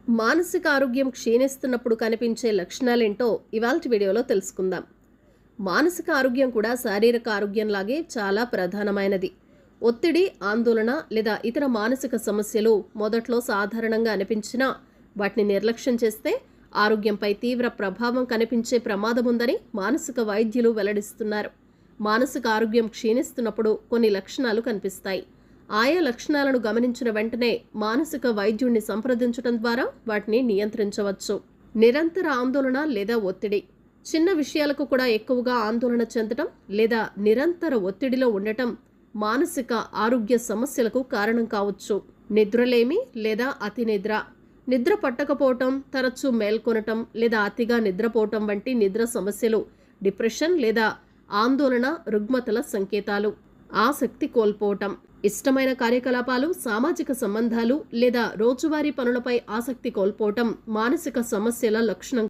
మానసిక ఆరోగ్యం క్షీణిస్తున్నప్పుడు కనిపించే లక్షణాలేంటో ఇవాల్టి వీడియోలో తెలుసుకుందాం. మానసిక ఆరోగ్యం కూడా శారీరక ఆరోగ్యంలాగే చాలా ప్రధానమైనది. ఒత్తిడి, ఆందోళన లేదా ఇతర మానసిక సమస్యలు మొదట్లో సాధారణంగా అనిపించినా వాటిని నిర్లక్ష్యం చేస్తే ఆరోగ్యంపై తీవ్ర ప్రభావం కనిపించే ప్రమాదం ఉందని మానసిక వైద్యులు వెల్లడిస్తున్నారు. మానసిక ఆరోగ్యం క్షీణిస్తున్నప్పుడు కొన్ని లక్షణాలు కనిపిస్తాయి. ఆయా లక్షణాలను గమనించిన వెంటనే మానసిక వైద్యుడిని సంప్రదించడం ద్వారా వాటిని నియంత్రించవచ్చు. నిరంతర ఆందోళన లేదా ఒత్తిడి. చిన్న విషయాలకు కూడా ఎక్కువగా ఆందోళన చెందటం లేదా నిరంతర ఒత్తిడిలో ఉండటం మానసిక ఆరోగ్య సమస్యలకు కారణం కావచ్చు. నిద్రలేమి లేదా అతి నిద్ర. నిద్ర పట్టకపోవటం, తరచూ మేల్కొనటం లేదా అతిగా నిద్రపోవటం వంటి నిద్ర సమస్యలు డిప్రెషన్ లేదా ఆందోళన రుగ్మతల సంకేతాలు. ఆసక్తి కోల్పోవటం. ఇష్టమైన కార్యకలాపాలు, సామాజిక సంబంధాలు లేదా రోజువారీ పనులపై ఆసక్తి కోల్పోవటం మానసిక సమస్యల లక్షణం